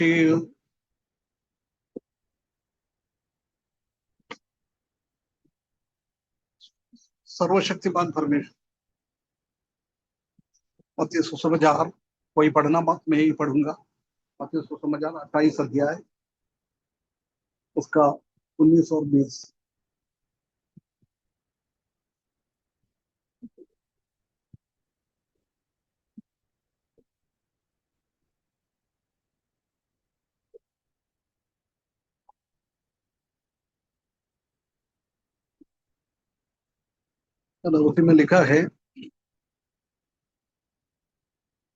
कि सर्वशक्तिमान परमेश्वर मत्ती सुसमाचार, कोई पढ़ना मत, मैं ही पढ़ूंगा। मत्ती सुसमाचार 28 अध्याय, उसका 19 और 20। उसी में लिखा है,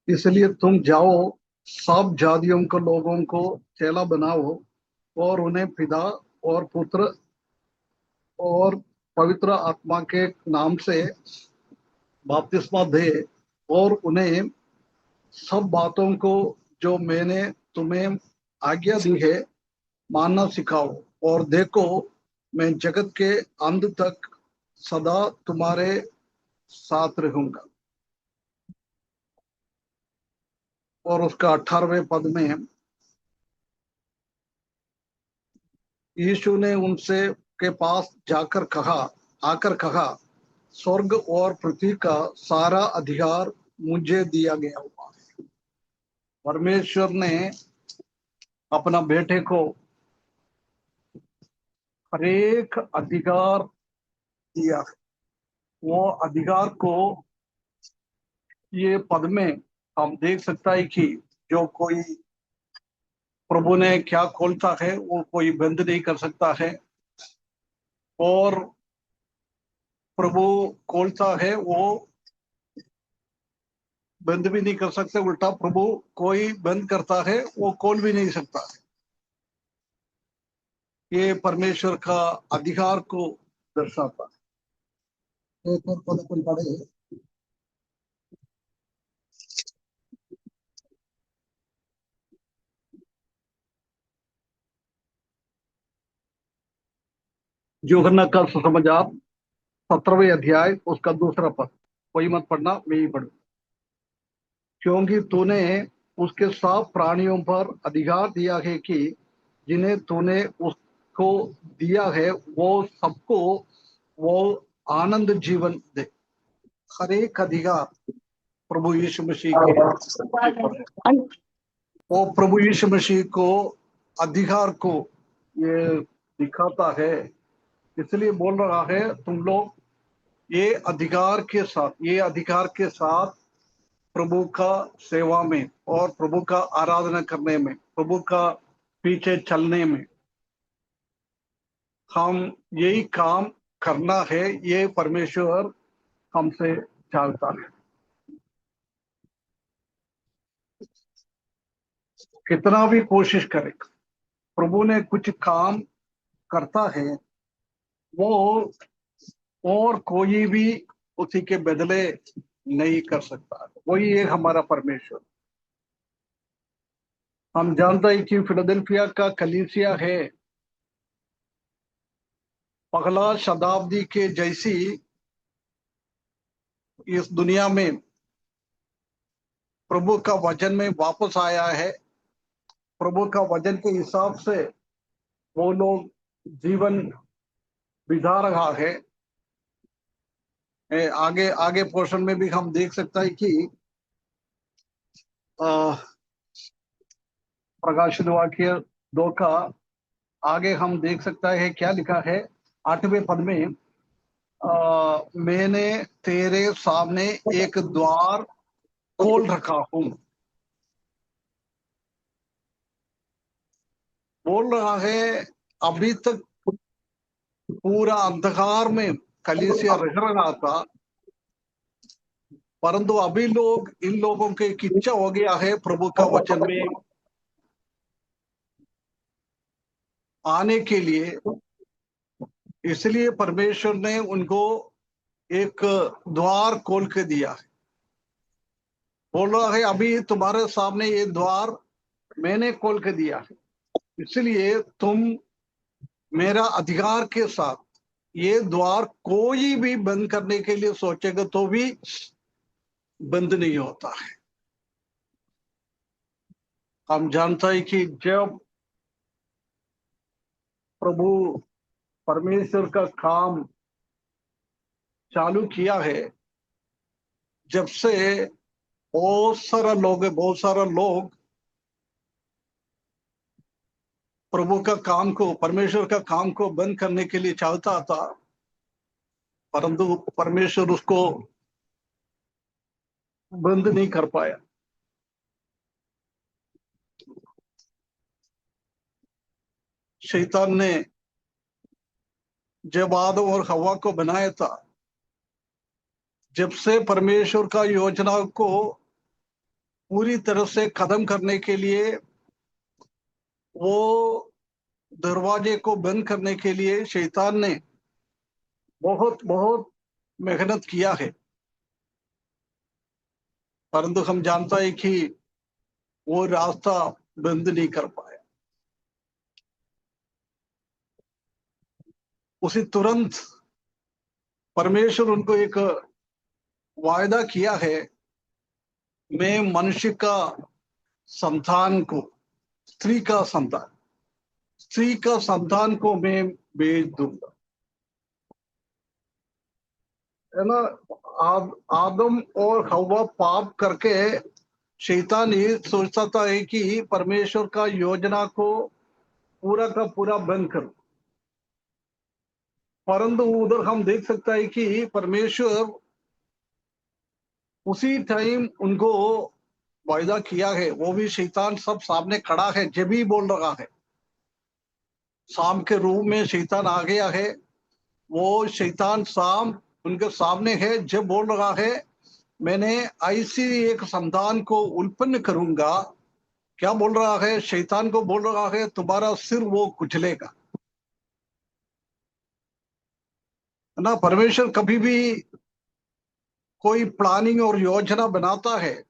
इसलिए तुम जाओ, सब जातियों के लोगों को चेला बनाओ और उन्हें पिता और पुत्र और पवित्र आत्मा के नाम से बपतिस्मा दे, और उन्हें सब बातों को जो मैंने तुम्हें आज्ञा दी है मानना सिखाओ, और देखो मैं जगत के अंत तक सदा तुम्हारे साथ रहूंगा। और उसका 18वें पद में यीशु ने उनसे के पास आकर कहा, स्वर्ग और पृथ्वी का सारा अधिकार मुझे दिया गया हुआ है। परमेश्वर ने अपना बेटे को हर एक अधिकार दिया है। वो अधिकार को ये पद में हम देख सकता है कि जो कोई प्रभु ने क्या खोलता है वो कोई बंद नहीं कर सकता है, और प्रभु खोलता है वो बंद भी नहीं कर सकते। उल्टा प्रभु कोई बंद करता है वो खोल भी नहीं सकता है। ये परमेश्वर का अधिकार को दर्शाता है। एक और पद अपन पढ़े, यूहन्ना का सुसमाचार 17वें अध्याय, उसका 2 पद। कोई मत पढ़ना, मैं ही पढ़ू। क्योंकि तूने उसके सब प्राणियों पर अधिकार दिया है कि जिन्हें तूने उसको दिया है वो सबको वो आनंद जीवन दे। हर एक अधिकार प्रभु यीशु मसीह के ऊपर है। वो प्रभु यीशु मसीह को अधिकार को ये दिखाता है, इसलिए बोल रहा है तुम लोग ये अधिकार के साथ प्रभु का सेवा में और प्रभु का आराधना करने में, प्रभु का पीछे चलने में हम यही काम करना है। ये परमेश्वर हमसे चाहता है। कितना भी कोशिश करे, प्रभु ने कुछ काम करता है वो और कोई भी उसी के बदले नहीं कर सकता। वही है हमारा परमेश्वर। हम जानते हैं कि फिलाडेल्फिया का कलीसिया है, पहला शताब्दी के जैसी इस दुनिया में प्रभु का वचन में वापस आया है। प्रभु का वचन के हिसाब से वो लोग जीवन बिता रहा है। आगे आगे पोर्शन में भी हम देख सकते हैं कि प्रकाशित वाक्य 2 का आगे हम देख सकता है क्या लिखा है 8वें पद में, मैंने तेरे सामने एक द्वार खोल रखा हूं। बोल रहा है अभी तक पूरा अंधकार में कलीसिया रह रहा था, परंतु अभी इन लोगों के एक इच्छा हो गया है प्रभु का वचन में आने के लिए। इसलिए परमेश्वर ने उनको एक द्वार खोल के दिया है। बोल रहा है अभी तुम्हारे सामने ये द्वार मैंने खोल के दिया है, इसलिए तुम मेरा अधिकार के साथ ये द्वार कोई भी बंद करने के लिए सोचेगा तो भी बंद नहीं होता है। हम जानते हैं कि जब प्रभु परमेश्वर का काम चालू किया है, जब से बहुत सारा लोग प्रभु का काम को, परमेश्वर का काम को बंद करने के लिए चाहता था, परंतु परमेश्वर उसको बंद नहीं कर पाया। शैतान ने जब आदम और हवा को बनाया था, जब से परमेश्वर का योजना को पूरी तरह से खत्म करने के लिए, वो दरवाजे को बंद करने के लिए शैतान ने बहुत बहुत मेहनत किया है, परंतु हम जानता है कि वो रास्ता बंद नहीं कर पाया। उसी तुरंत परमेश्वर उनको एक वायदा किया है, मैं मनुष्य का संतान को, स्त्री का संतान को मैं भेज दूंगा, है ना। आदम और हवा पाप करके शैतान ये सोचता था है कि परमेश्वर का योजना को पूरा का पूरा बंद करो, परंतु उधर हम देख सकता है कि परमेश्वर उसी टाइम उनको वायदा किया है। वो भी शैतान सब सामने खड़ा है, जब भी बोल रहा है, शाम के रूप में शैतान आ गया है। वो शैतान शाम उनके सामने है, जब बोल रहा है मैंने ऐसी एक संतान को उत्पन्न करूंगा। क्या बोल रहा है? शैतान को बोल रहा है तुम्हारा सिर वो कुचलेगा, है ना। परमेश्वर कभी भी कोई प्लानिंग और योजना बनाता है,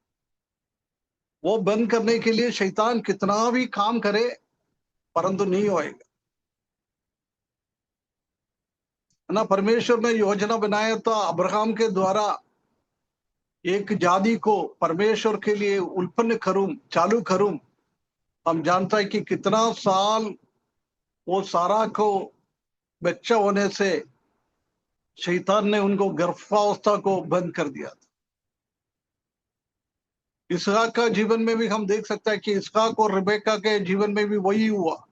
वो बंद करने के लिए शैतान कितना भी काम करे, परंतु नहीं होएगा, है ना। परमेश्वर ने योजना बनाया था अब्राहम के द्वारा एक जाति को परमेश्वर के लिए उत्पन्न करूं, चालू करूं। हम जानता है कि कितना साल वो सारा को बच्चा होने से शैतान ने उनको गर्भावस्था को बंद कर दिया था। इसहाक का जीवन में भी हम देख सकते हैं कि इसहाक और रिबेका के जीवन में भी वही हुआ।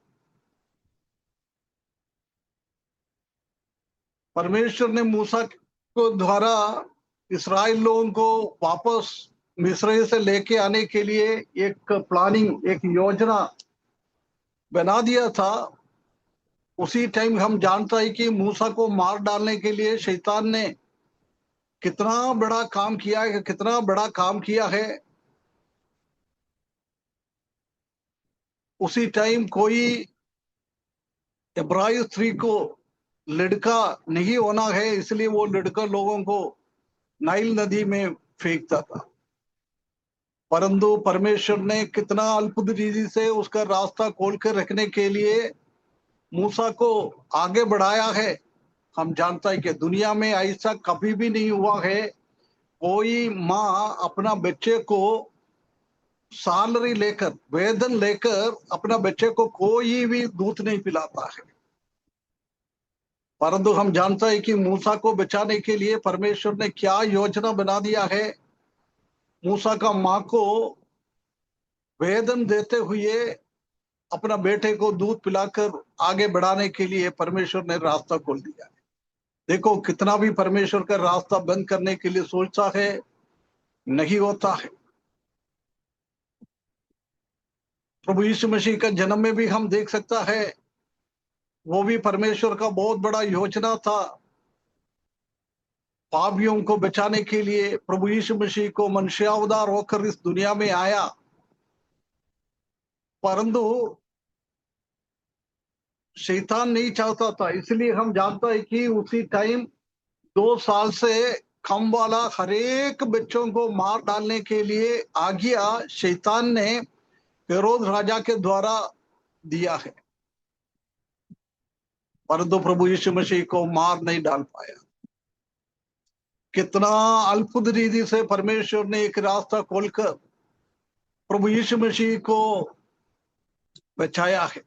परमेश्वर ने मूसा को द्वारा इस्राएल लोगों को वापस मिस्र से लेके आने के लिए एक प्लानिंग, एक योजना बना दिया था। उसी टाइम हम जानता है कि मूसा को मार डालने के लिए शैतान ने कितना बड़ा काम किया है, कितना बड़ा काम किया है। उसी टाइम कोई इब्राहिम स्त्री को लड़का नहीं होना है, इसलिए वो लड़का लोगों को नाइल नदी में फेंकता था, परंतु परमेश्वर ने कितना अद्भुत रीति से उसका रास्ता खोल कर रखने के लिए मूसा को आगे बढ़ाया है। हम जानता है कि दुनिया में ऐसा कभी भी नहीं हुआ है, कोई माँ अपना बच्चे को सैलरी लेकर, वेतन लेकर अपना बच्चे को कोई भी दूध नहीं पिलाता है, परंतु हम जानता है कि मूसा को बचाने के लिए परमेश्वर ने क्या योजना बना दिया है। मूसा का माँ को वेतन देते हुए अपना बेटे को दूध पिलाकर आगे बढ़ाने के लिए परमेश्वर ने रास्ता खोल दिया है। देखो कितना भी परमेश्वर का रास्ता बंद करने के लिए सोचता है, नहीं होता है। प्रभु यीशु मसीह का जन्म में भी हम देख सकता है, वो भी परमेश्वर का बहुत बड़ा योजना था। पापियों को बचाने के लिए प्रभु यीशु मसीह को मनुष्यावतार होकर इस दुनिया में आया, परंतु शैतान नहीं चाहता था। इसलिए हम जानता है कि उसी टाइम 2 साल से कम वाला हर एक बच्चों को मार डालने के लिए आज्ञा शैतान ने हेरोद राजा के द्वारा दिया है, परंतु प्रभु यीशु मसीह को मार नहीं डाल पाया। कितना अद्भुत रीति से परमेश्वर ने एक रास्ता खोलकर प्रभु यीशु मसीह को बचाया है।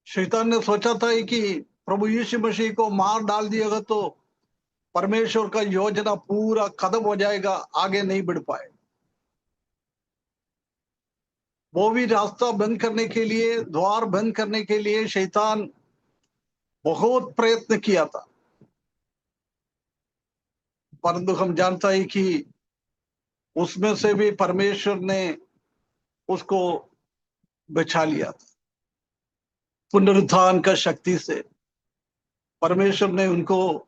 शैतान ने सोचा था कि प्रभु यीशु मसीह को मार डाल दिएगा तो परमेश्वर का योजना पूरा खत्म हो जाएगा, आगे नहीं बढ़ पाए। वो भी रास्ता बंद करने के लिए, द्वार बंद करने के लिए शैतान बहुत प्रयत्न किया था, परंतु हम जानता है कि उसमें से भी परमेश्वर ने उसको बचा लिया था। पुनरुत्थान का शक्ति से परमेश्वर ने उनको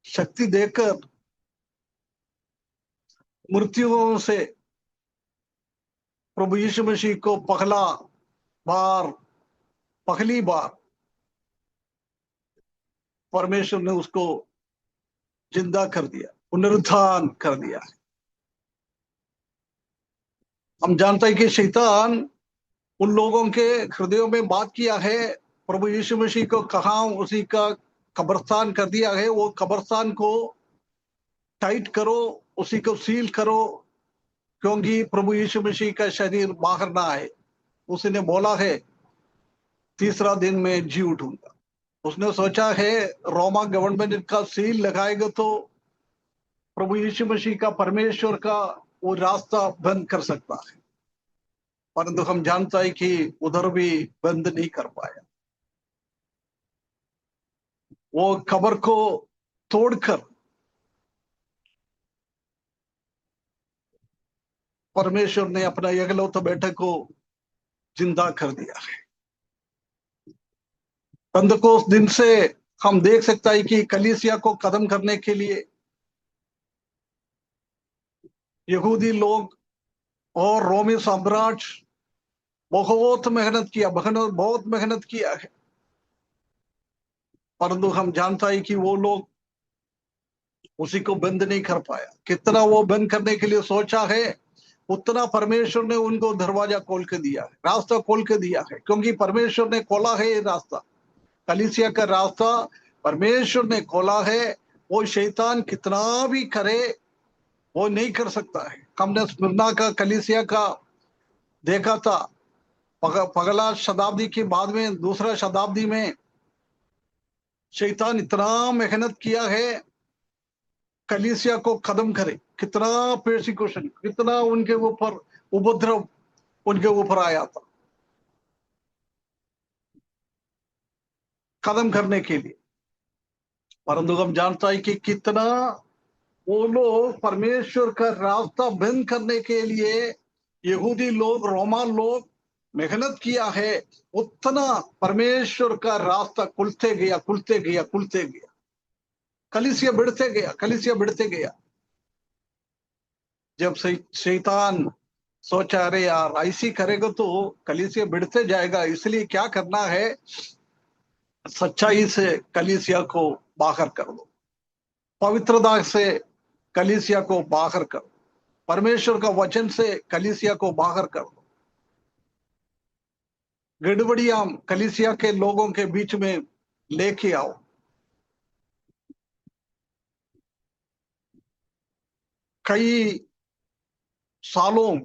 शक्ति देकर मृत्युओं से प्रभु यीशु मसीह को पहली बार परमेश्वर ने उसको जिंदा कर दिया, पुनरुत्थान कर दिया। हम जानते हैं कि शैतान उन लोगों के हृदयों में बात किया है, प्रभु यीशु मसीह को कहाँ उसी का कब्रिस्तान कर दिया है, वो कब्रिस्तान को टाइट करो, उसी को सील करो, क्योंकि प्रभु यीशु मसीह का शरीर बाहर ना आए। उसने बोला है तीसरा दिन में जी उठूंगा। उसने सोचा है रोमा गवर्नमेंट का सील लगाएगा तो प्रभु यीशु मसीह का, परमेश्वर का वो रास्ता बंद कर सकता है, परंतु हम जानता है कि उधर भी बंद नहीं कर पाया। वो कब्र को तोड़कर परमेश्वर ने अपना एकलौते बेटे को जिंदा कर दिया है। पेंतकोस दिन से हम देख सकता है कि कलीसिया को खत्म करने के लिए यहूदी लोग और रोमी सम्राट बहुत मेहनत किया, बहुत मेहनत किया है, परंतु हम जानता है कि वो लोग उसी को बंद नहीं कर पाया। कितना वो बंद करने के लिए सोचा है, उतना परमेश्वर ने उनको दरवाजा खोल के दिया है, रास्ता खोल के दिया है, क्योंकि परमेश्वर ने खोला है ये रास्ता, कलीसिया का रास्ता परमेश्वर ने खोला है। वो शैतान कितना भी करे वो नहीं कर सकता है। हमने स्मिरना का कलीसिया का देखा था, पगला शताब्दी के बाद में दूसरा शताब्दी में शैतान इतना मेहनत किया है कलीसिया को खत्म करे, कितना persecution, कितना उनके ऊपर उपद्रव उनके ऊपर आया था खत्म करने के लिए, परंतु हम जानता है कि कितना वो लोग परमेश्वर का रास्ता बंद करने के लिए यहूदी लोग, रोमा लोग मेहनत किया है, उतना परमेश्वर का रास्ता खुलते गया, खुलते गया, खुलते गया, कलीसिया बढ़ते गया, कलीसिया बढ़ते गया। जब शैतान सोचा अरे यार ऐसी करेगा तो कलीसिया बढ़ते जाएगा, इसलिए क्या करना है, सच्चाई से कलीसिया को बाहर कर दो, पवित्रता से कलीसिया को बाहर कर दो, परमेश्वर का वचन से कलीसिया को बाहर कर दो, गड़बड़ियां कलीसिया के लोगों के बीच में लेके आओ। कई सालों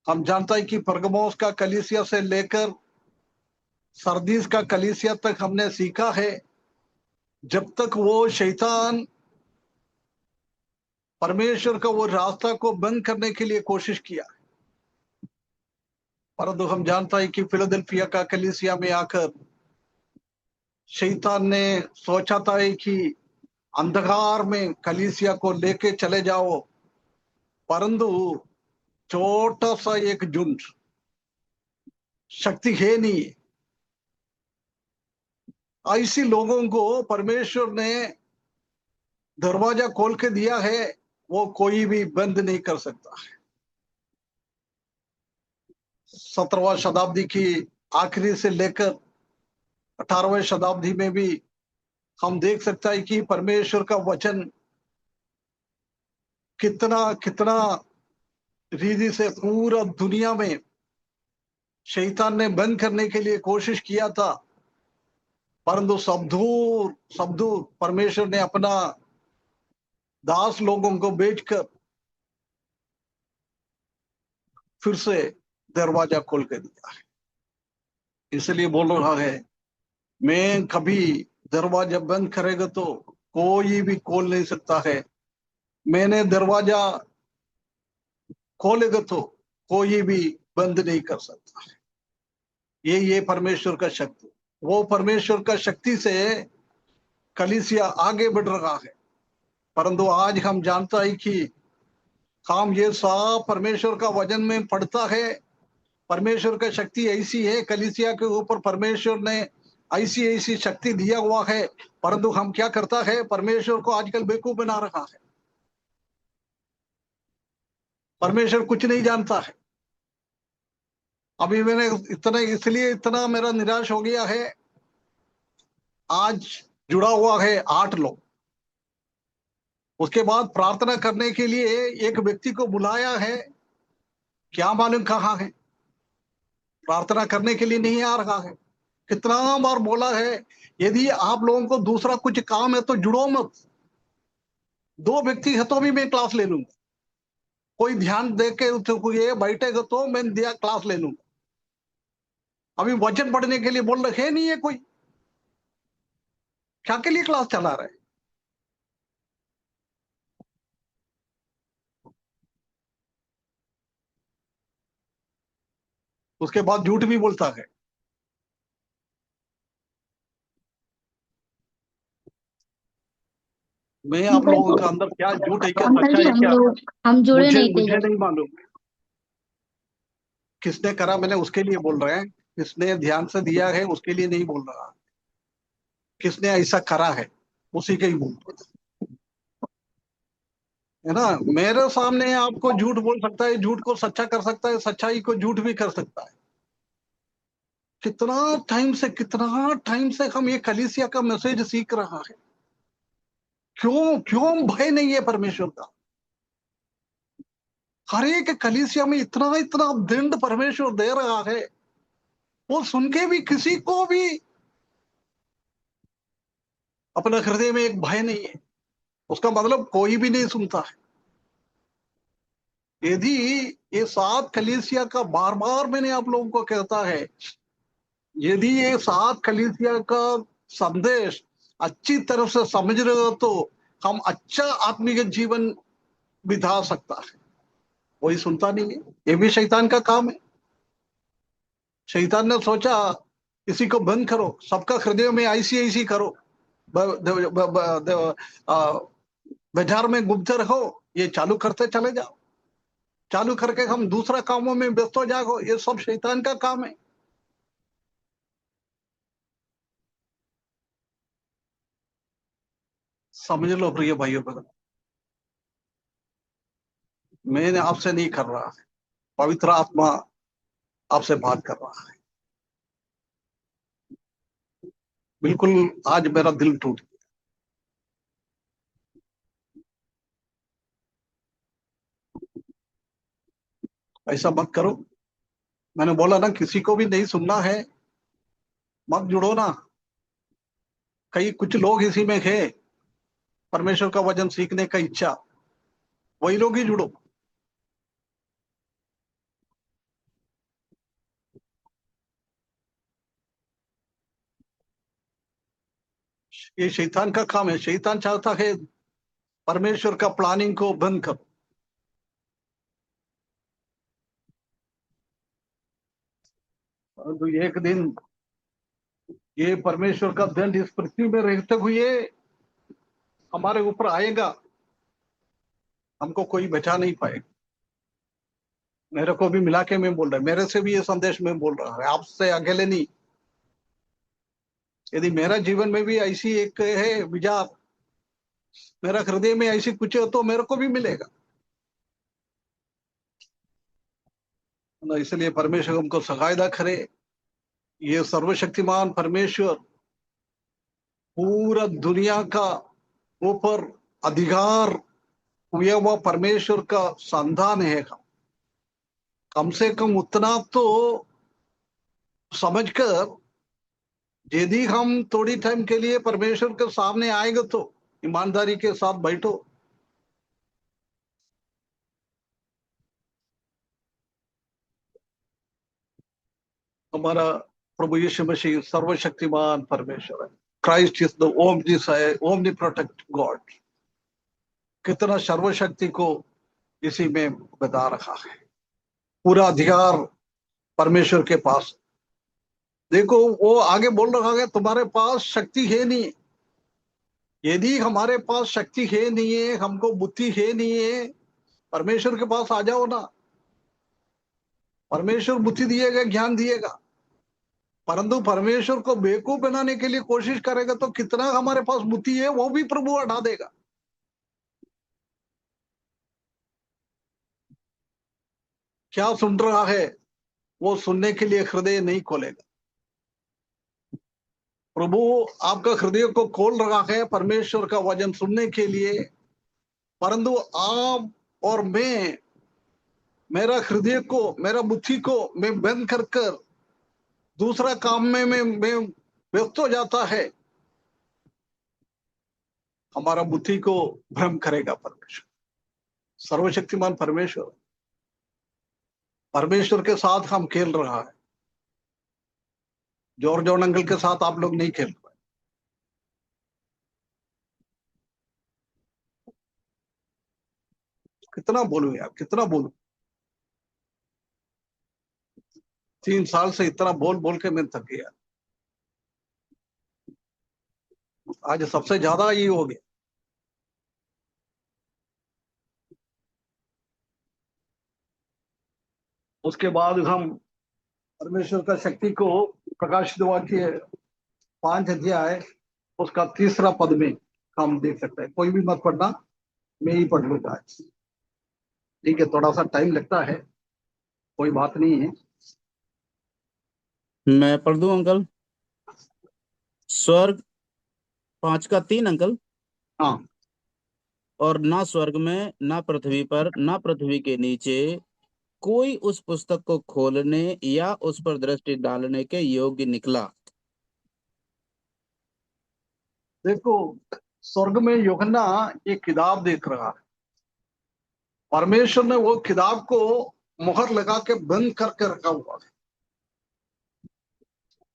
हम जानता है कि परगमोस का कलीसिया से लेकर सरदीस का कलीसिया तक हमने सीखा है, जब तक वो शैतान परमेश्वर का वो रास्ता को बंद करने के लिए कोशिश किया, परंतु हम जानता है कि फिलाडेल्फिया का कलीसिया में आकर शैतान ने सोचा था कि अंधकार में कलीसिया को लेके चले जाओ, परंतु छोटा सा एक झुंड, शक्ति है नहीं, ऐसी लोगों को परमेश्वर ने दरवाजा खोल के दिया है, वो कोई भी बंद नहीं कर सकता है। 17वां शताब्दी की आखिरी से लेकर 18वें शताब्दी में भी हम देख सकता है कि परमेश्वर का वचन कितना कितना रीति से पूरा दुनिया में शैतान ने बंद करने के लिए कोशिश किया था, परंतु सब दूर परमेश्वर ने अपना दास लोगों को भेजकर फिर से दरवाजा खोल के दिया है। इसलिए बोल रहा है, मैं कभी दरवाजा बंद करेगा तो कोई भी खोल नहीं सकता है, मैंने दरवाजा खोलेगा तो कोई भी बंद नहीं कर सकता। ये परमेश्वर का शक्ति, वो परमेश्वर का शक्ति से कलीसिया आगे बढ़ रहा है। परंतु आज हम जानता है कि हम ये सब परमेश्वर का वचन में पढ़ता है। परमेश्वर का शक्ति ऐसी है, कलीसिया के ऊपर परमेश्वर ने ऐसी ऐसी शक्ति दिया हुआ है, परंतु हम क्या करता है, परमेश्वर को आजकल बेवकूफ बना रखा है। परमेश्वर कुछ नहीं जानता है। अभी मैंने इतना, इसलिए इतना मेरा निराश हो गया है। आज जुड़ा हुआ है 8 लोग, उसके बाद प्रार्थना करने के लिए एक व्यक्ति को बुलाया है, क्या मालूम कहाँ है, प्रार्थना करने के लिए नहीं आ रहा है। कितना बार बोला है, यदि आप लोगों को दूसरा कुछ काम है तो जुड़ो मत, 2 व्यक्ति है तो भी मैं क्लास ले लूंगा, कोई ध्यान दे के ये बैठेगा तो मैं दिया क्लास ले लूंगा। अभी वचन पढ़ने के लिए बोल रहे नहीं है कोई, क्या के लिए क्लास चला रहे? उसके बाद झूठ भी बोलता है। मैं आप लोगों के अंदर क्या झूठ है क्या अंकल सच्चा जी, है क्या, हम जुड़े मुझे नहीं थे मुझे जब। नहीं मालूम। किसने करा मैंने उसके लिए बोल रहे हैं, किसने ध्यान से दिया है उसके लिए नहीं बोल रहा, किसने ऐसा करा है उसी के ही बोल रहा है ना। मेरे सामने आपको झूठ बोल सकता है, झूठ को सच्चा कर सकता है, सच्चाई को झूठ भी कर सकता है। कितना टाइम से हम ये कलीसिया का मैसेज सीख रहा है। क्यों क्यों भय नहीं है परमेश्वर का? हर एक कलीसिया में इतना इतना दंड परमेश्वर दे रहा है, वो सुन के भी किसी को भी अपने हृदय में एक भय नहीं है। उसका मतलब कोई भी नहीं सुनता है। यदि ये 7 कलीसिया का बार बार मैंने आप लोगों को कहता है, यदि ये 7 कलीसिया का संदेश अच्छी तरह से समझ रहे हो तो हम अच्छा आत्मिक जीवन बिता सकता है। वही सुनता नहीं है, ये भी शैतान का काम है। शैतान ने सोचा किसी को बंद करो, सबका हृदय में ऐसी ऐसी करो, ब- द- ब- ब- द- आ, बाजार में घूमते रहो, ये चालू करते चले जाओ, चालू करके हम दूसरा कामों में व्यस्त हो जाओ, ये सब शैतान का काम है। समझ लो प्रिय भाइयों बहन, मैंने आपसे नहीं कर रहा है, पवित्र आत्मा आपसे बात कर रहा है। बिल्कुल आज मेरा दिल टूट गया। ऐसा मत करो। मैंने बोला ना, किसी को भी नहीं सुनना है, मत जुड़ो ना। कई कुछ लोग इसी में है, परमेश्वर का वचन सीखने का इच्छा, वही लोग ही जुड़ो। ये शैतान का काम है। शैतान चाहता है परमेश्वर का प्लानिंग को बंद करो। तो एक दिन ये परमेश्वर का दंड इस पृथ्वी में रहते हुए हमारे ऊपर आएगा, हमको कोई बचा नहीं पाएगा। मेरे को भी मिला के मैं बोल रहा है, मेरे से भी ये संदेश में बोल रहा है, आपसे अकेले नहीं। यदि मेरा जीवन में भी ऐसी एक है विचार, मेरा हृदय में ऐसी कुछ है तो मेरे को भी मिलेगा ना। इसलिए परमेश्वर हमको सहायता करे। ये सर्वशक्तिमान परमेश्वर पूरा दुनिया का ऊपर अधिकार हुआ हुआ परमेश्वर का संतान है। कम से कम उतना तो समझकर, यदि हम थोड़ी टाइम के लिए परमेश्वर के सामने आएंगे तो ईमानदारी के साथ बैठो। हमारा प्रभु यीशु मसीह सर्वशक्तिमान परमेश्वर है। Christ is the omni protect God. कितना सर्वशक्ति को इसी में बता रखा है। पूरा अधिकार परमेश्वर के पास। देखो वो आगे बोल रहा है तुम्हारे पास शक्ति है नहीं। यदि हमारे पास शक्ति है नहीं है, हमको बुद्धि है नहीं है, परमेश्वर के पास आ जाओ ना। परमेश्वर बुद्धि दिएगा, ज्ञान दिएगा। परंतु परमेश्वर को बेवकूफ बनाने के लिए कोशिश करेगा तो कितना हमारे पास बुद्धि है वो भी प्रभु हटा देगा। क्या सुन रहा है वो सुनने के लिए हृदय नहीं खोलेगा। प्रभु आपका हृदय को खोल रहा है परमेश्वर का वचन सुनने के लिए। परंतु आप और मैं, मेरा हृदय को, मेरा बुद्धि को मैं बंद कर कर दूसरा काम में मैं व्यस्त हो जाता है। हमारा बुद्धि को भ्रम करेगा परमेश्वर। सर्वशक्तिमान परमेश्वर, परमेश्वर के साथ हम खेल रहा है। जॉर्ज जॉन अंकल के साथ आप लोग नहीं खेल पाए। कितना बोलूं यार, कितना बोलूं। 3 साल से इतना बोल बोल के मैं थक गया। आज सबसे ज्यादा ये हो गया। उसके बाद हम परमेश्वर का शक्ति को प्रकाशित वाक्य 5 अध्याय उसका 3 पद में हम देख सकते हैं। कोई भी मत पढ़ना, मैं ही पढ़ लूंगा आज। ठीक है, थोड़ा सा टाइम लगता है, कोई बात नहीं है। मैं पढ़ दूं अंकल? स्वर्ग 5 का 3 अंकल। हाँ, और ना स्वर्ग में, ना पृथ्वी पर, ना पृथ्वी के नीचे कोई उस पुस्तक को खोलने या उस पर दृष्टि डालने के योग्य निकला। देखो स्वर्ग में यूहन्ना एक किताब देख रहा है। परमेश्वर ने वो किताब को मुहर लगा के बंद करके रखा हुआ है।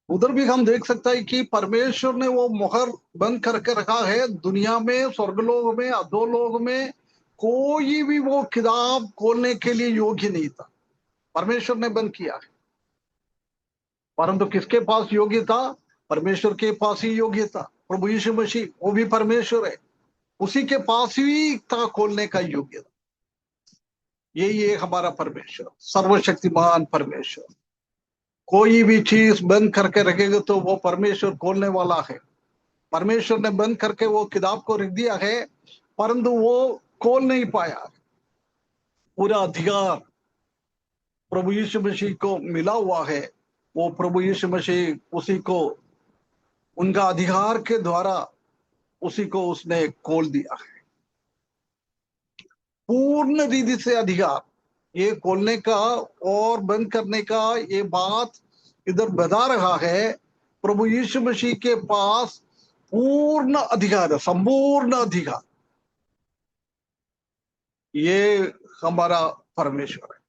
उधर भी हम देख सकते हैं कि परमेश्वर ने वो मुहर बंद करके रखा है। दुनिया में, स्वर्गलोक में, अधोलोक में कोई भी वो किताब खोलने के लिए योग्य नहीं था। परमेश्वर ने बंद किया है। परंतु किसके पास योग्य था? परमेश्वर के पास ही योग्य था। प्रभु यीशु मसीह, वो भी परमेश्वर है, उसी के पास ही था खोलने का योग्य था। यही है हमारा परमेश्वर, सर्वशक्तिमान परमेश्वर। कोई भी चीज बंद करके रखेगा तो वो परमेश्वर खोलने वाला है। परमेश्वर ने बंद करके वो किताब को रख दिया है, परंतु वो खोल नहीं पाया। पूरा अधिकार प्रभु यीशु मसीह को मिला हुआ है। वो प्रभु यीशु मसीह उसी को, उनका अधिकार के द्वारा उसी को उसने खोल दिया है। पूर्ण रीति से अधिकार, ये खोलने का और बंद करने का, ये बात इधर बता रहा है। प्रभु यीशु मसीह के पास पूर्ण अधिकार है, संपूर्ण अधिकार। ये हमारा परमेश्वर है।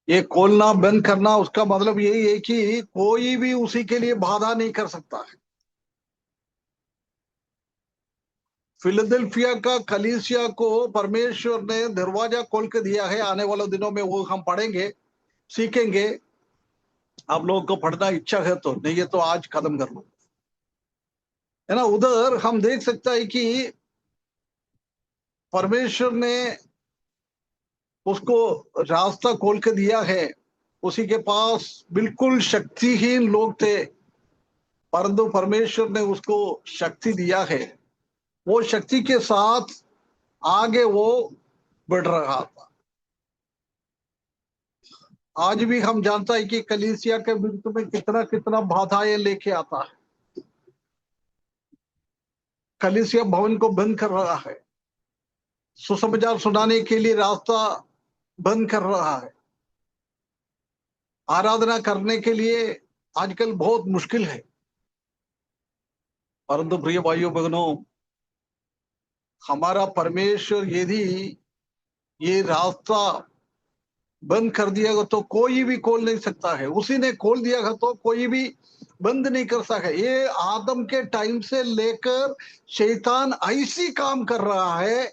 ये खोलना बंद करना, उसका मतलब यही है कि कोई भी उसी के लिए बाधा नहीं कर सकता है। फिलाडेल्फिया का कलीसिया को परमेश्वर ने दरवाजा खोल के दिया है। आने वाले दिनों में वो हम पढ़ेंगे, सीखेंगे। आप लोगों को पढ़ना इच्छा है तो, नहीं है तो आज खत्म कर लो, है ना। उधर हम देख सकते हैं कि परमेश्वर ने उसको रास्ता खोल के दिया है। उसी के पास बिल्कुल शक्तिहीन लोग थे, परंतु परमेश्वर ने उसको शक्ति दिया है। वो शक्ति के साथ आगे वो बढ़ रहा था। आज भी हम जानता है कि कलीसिया के विरुद्ध में कितना कितना बाधाएं लेके आता है। कलीसिया भवन को बंद कर रहा है, सुसमाचार सुनाने के लिए रास्ता बंद कर रहा है। आराधना करने के लिए आजकल बहुत मुश्किल है। परंतु प्रिय भाइयों बहनों, हमारा परमेश्वर यदि ये रास्ता बंद कर दिया तो कोई भी खोल नहीं सकता है, उसी ने खोल दिया तो कोई भी बंद नहीं कर सकता है। ये आदम के टाइम से लेकर शैतान ऐसी काम कर रहा है,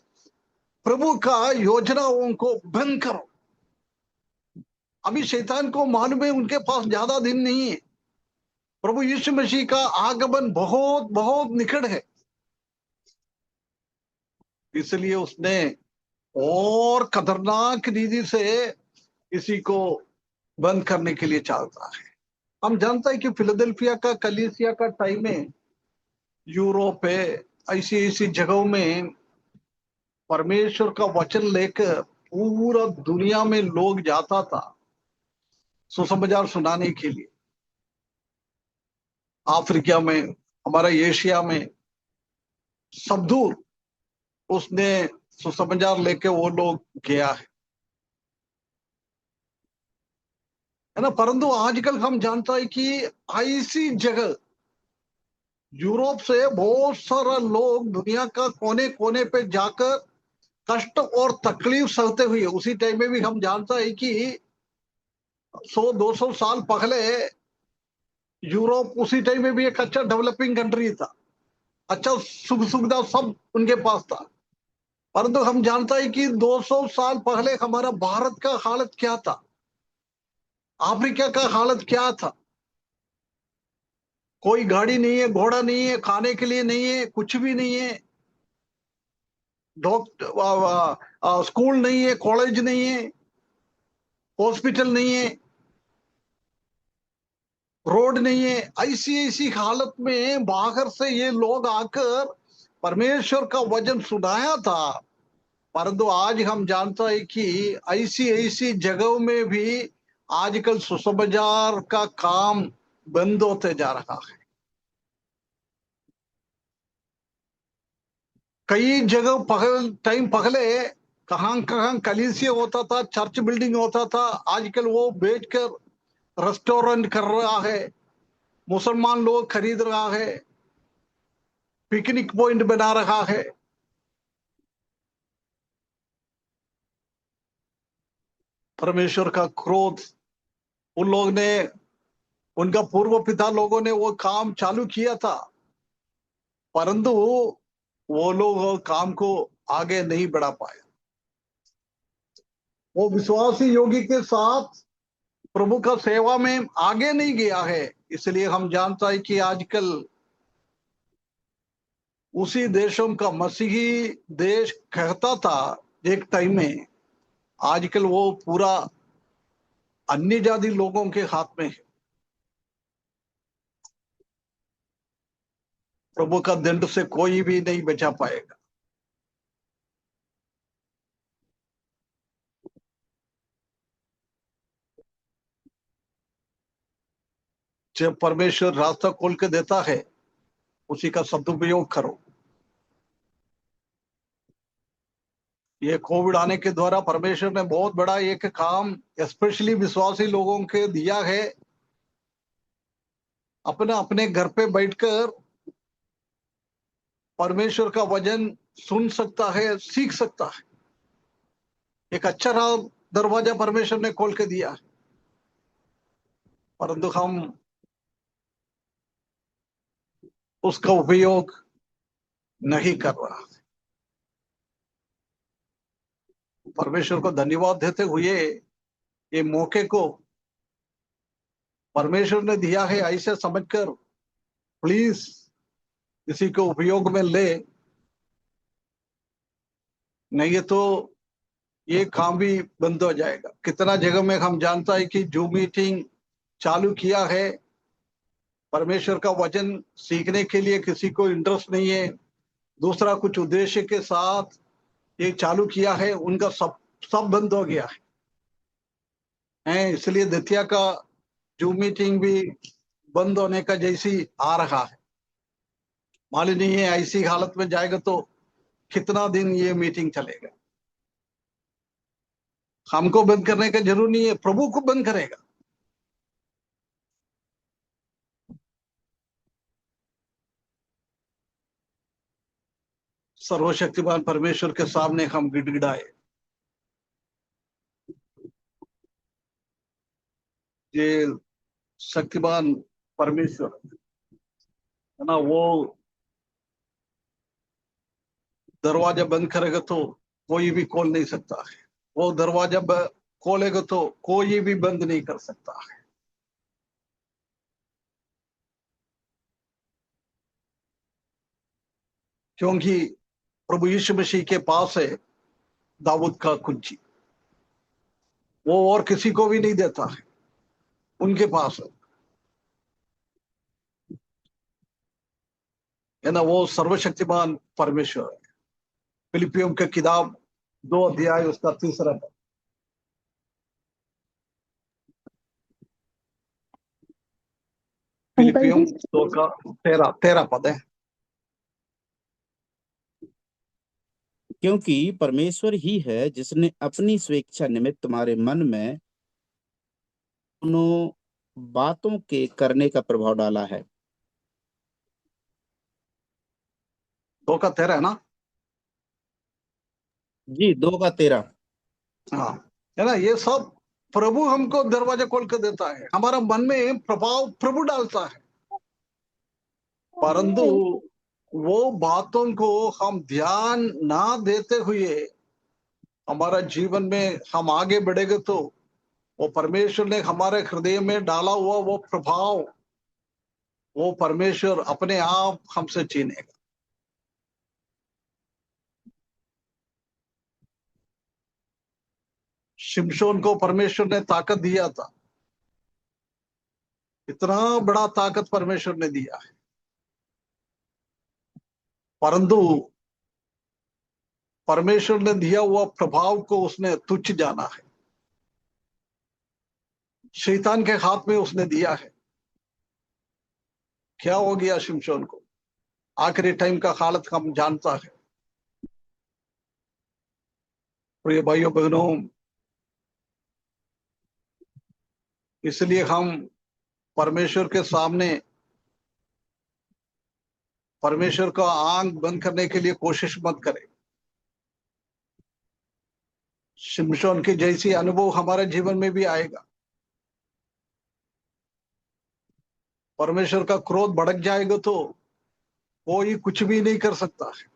प्रभु का योजनाओं को बंद करो। अभी शैतान को मालूम है उनके पास ज्यादा दिन नहीं है, प्रभु यीशु मसीह का आगमन बहुत बहुत निकट है, इसलिए उसने और खतरनाक रीति से इसी को बंद करने के लिए चाहता है। हम जानते हैं कि फिलाडेल्फिया का कलीसिया का टाइम में यूरोप है, ऐसी ऐसी जगहों में परमेश्वर का वचन लेकर पूरा दुनिया में लोग जाता था सुसमाचार सुनाने के लिए। अफ्रीका में, हमारा एशिया में, सब दूर उसने सुसमाचार लेके वो लोग गया है ना। परंतु आजकल हम जानता है कि ऐसी जगह यूरोप से बहुत सारा लोग दुनिया का कोने कोने पे जाकर कष्ट और तकलीफ सहते हुए, उसी टाइम में भी हम जानता है कि 100-200 साल पहले यूरोप उसी टाइम में भी एक अच्छा डेवलपिंग कंट्री था, अच्छा सुख सुविधा सब उनके पास था। परंतु हम जानता है कि 200 साल पहले हमारा भारत का हालत क्या था, अफ्रीका का हालत क्या था। कोई गाड़ी नहीं है, घोड़ा नहीं है, खाने के लिए नहीं है, कुछ भी नहीं है, डॉक्टर स्कूल नहीं है, कॉलेज नहीं है, हॉस्पिटल नहीं है, रोड नहीं है। ऐसी ऐसी हालत में बाहर से ये लोग आकर परमेश्वर का वचन सुनाया था। परंतु आज हम जानता है कि ऐसी ऐसी जगहों में भी आजकल सुसमाचार का काम बंद होते जा रहा है। कई जगह टाइम पहले कहां कहां कलीसिया होता था, चर्च बिल्डिंग होता था, आजकल वो बेचकर रेस्टोरेंट कर रहा है, मुसलमान लोग खरीद रहा है, पिकनिक पॉइंट बना रहा है। परमेश्वर का क्रोध, उन लोग ने, उनका पूर्व पिता लोगों ने वो काम चालू किया था, परंतु वो लोग काम को आगे नहीं बढ़ा पाए। वो विश्वासी योगी के साथ प्रभु का सेवा में आगे नहीं गया है। इसलिए हम जानता है कि आजकल उसी देशों का मसीही देश कहता था एक टाइम में, आजकल वो पूरा अन्य जाति लोगों के हाथ में है। प्रभु का दंड से कोई भी नहीं बचा पाएगा। जब परमेश्वर रास्ता खोल के देता है, उसी का सदुपयोग करो। ये कोविड आने के द्वारा परमेश्वर ने बहुत बड़ा एक काम स्पेशली विश्वासी लोगों के दिया है, अपने अपने घर पे बैठकर परमेश्वर का वचन सुन सकता है, सीख सकता है। एक अच्छा दरवाजा परमेश्वर ने खोल के दिया है, परंतु हम उसका उपयोग नहीं कर रहा। परमेश्वर को धन्यवाद देते हुए ये मौके को परमेश्वर ने दिया है, ऐसे समझकर प्लीज इसी को उपयोग में ले, नहीं तो ये काम भी बंद हो जाएगा। कितना जगह में हम जानता है कि जूम मीटिंग चालू किया है, परमेश्वर का वचन सीखने के लिए किसी को इंटरेस्ट नहीं है, दूसरा कुछ उद्देश्य के साथ ये चालू किया है, उनका सब सब बंद हो गया है। इसलिए दतिया का जूम मीटिंग भी बंद होने का जैसी आ रहा है। मालूम नहीं है ऐसी हालत में जाएगा तो कितना दिन ये मीटिंग चलेगा। हमको बंद करने का जरूर नहीं है, प्रभु को बंद करेगा। सर्वशक्तिमान परमेश्वर के सामने हम गिड़गिड़ाए, ये शक्तिमान परमेश्वर है ना, वो दरवाजा बंद करेगा तो कोई भी खोल नहीं सकता है। वो दरवाजा खोलेगा तो कोई भी बंद नहीं कर सकता है। क्योंकि प्रभु यीशु मसीह के पास है दाऊद का कुंजी। वो और किसी को भी नहीं देता है, उनके पास है ना। वो सर्वशक्तिमान परमेश्वर है। फिलिपियों के किताब 2 अध्याय उसका 3 पद। अंकल फिलिपियों जी 2 का 13 पद है। क्योंकि परमेश्वर ही है जिसने अपनी स्वेच्छा निमित्त तुम्हारे मन में दोनों बातों के करने का प्रभाव डाला है। 2 का 13 है ना। जी, 2 का 13। हाँ, है ना। ये सब प्रभु हमको दरवाजा खोल कर देता है, हमारा मन में प्रभाव प्रभु डालता है। परंतु वो बातों को हम ध्यान ना देते हुए हमारा जीवन में हम आगे बढ़ेंगे तो वो परमेश्वर ने हमारे हृदय में डाला हुआ वो प्रभाव, वो परमेश्वर अपने आप हमसे छीनेगा। शिमशोन को परमेश्वर ने ताकत दिया था, इतना बड़ा ताकत परमेश्वर ने दिया है, परंतु परमेश्वर ने दिया हुआ प्रभाव को उसने तुच्छ जाना है। शैतान के हाथ में उसने दिया है। क्या हो गया शिमशोन को? आखिरी टाइम का हालत हम जानता है। प्रिय भाइयों बहनों, इसलिए हम परमेश्वर के सामने परमेश्वर का आंख बंद करने के लिए कोशिश मत करें। शिमशोन की जैसी अनुभव हमारे जीवन में भी आएगा। परमेश्वर का क्रोध भड़क जाएगा तो कोई कुछ भी नहीं कर सकता है।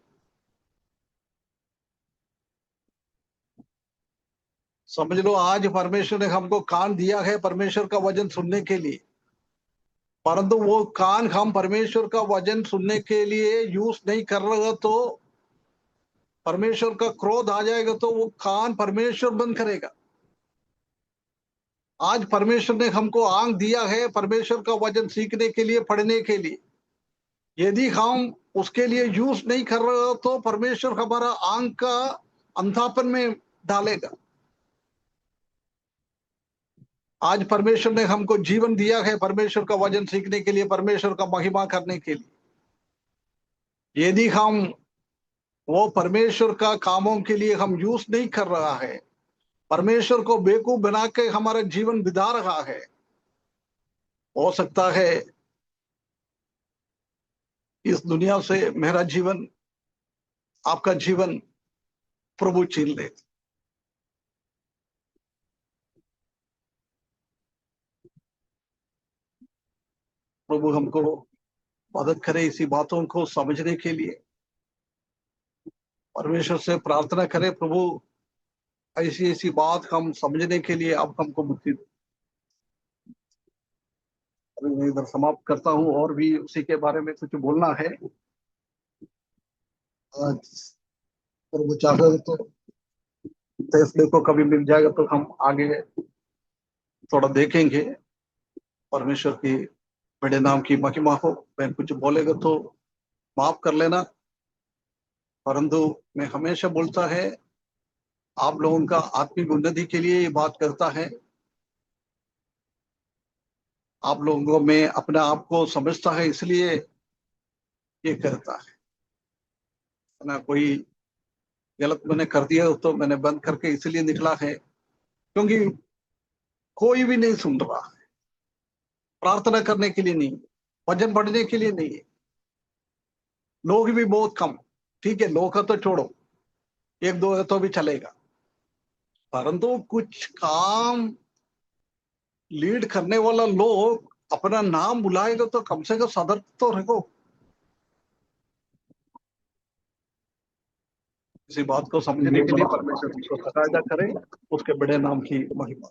समझ लो, आज परमेश्वर ने हमको कान दिया है परमेश्वर का वचन सुनने के लिए, परंतु वो कान हम परमेश्वर का वचन सुनने के लिए यूज नहीं कर रहे तो परमेश्वर का क्रोध आ जाएगा तो वो कान परमेश्वर बंद करेगा। आज परमेश्वर ने हमको आंख दिया है परमेश्वर का वचन सीखने के लिए, पढ़ने के लिए। यदि हम उसके लिए यूज नहीं कर रहे तो परमेश्वर हमारा आंख का अंधापन में डालेगा। आज परमेश्वर ने हमको जीवन दिया है परमेश्वर का वचन सीखने के लिए, परमेश्वर का महिमा करने के लिए। यदि हम वो परमेश्वर का कामों के लिए हम यूज नहीं कर रहा है, परमेश्वर को बेवकूफ बना के हमारा जीवन बिता रहा है, हो सकता है इस दुनिया से मेरा जीवन, आपका जीवन प्रभु छीन ले। प्रभु हमको मदद करे इसी बातों को समझने के लिए। परमेश्वर से प्रार्थना करें, प्रभु ऐसी ऐसी बात हम समझने के लिए अब हमको बुद्धि दो। अभी मैं इधर समाप्त करता हूँ, और भी उसी के बारे में कुछ बोलना है। आज प्रभु चाहे तो फैसले को कभी मिल जाएगा तो हम आगे थोड़ा देखेंगे। परमेश्वर की बड़े नाम की महिमा हो। मैं कुछ बोलेगा तो माफ कर लेना, परंतु मैं हमेशा बोलता है आप लोगों का आत्मिक उन्नति के लिए ये बात करता है। आप लोगों में अपने आप को समझता है इसलिए ये करता है ना। कोई गलत मैंने कर दिया तो मैंने बंद करके इसलिए निकला है क्योंकि कोई भी नहीं सुन रहा है। प्रार्थना करने के लिए नहीं, भजन पढ़ने के लिए नहीं है, लोग भी बहुत कम। ठीक है, लोग का तो छोड़ो, एक दो है तो भी चलेगा, परंतु कुछ काम लीड करने वाला लोग अपना नाम बुलाएगा तो कम से कम सदर तो रखो। इसी बात को समझने के लिए परमेश्वर को सहायता करें, उसके बड़े नाम की महिमा।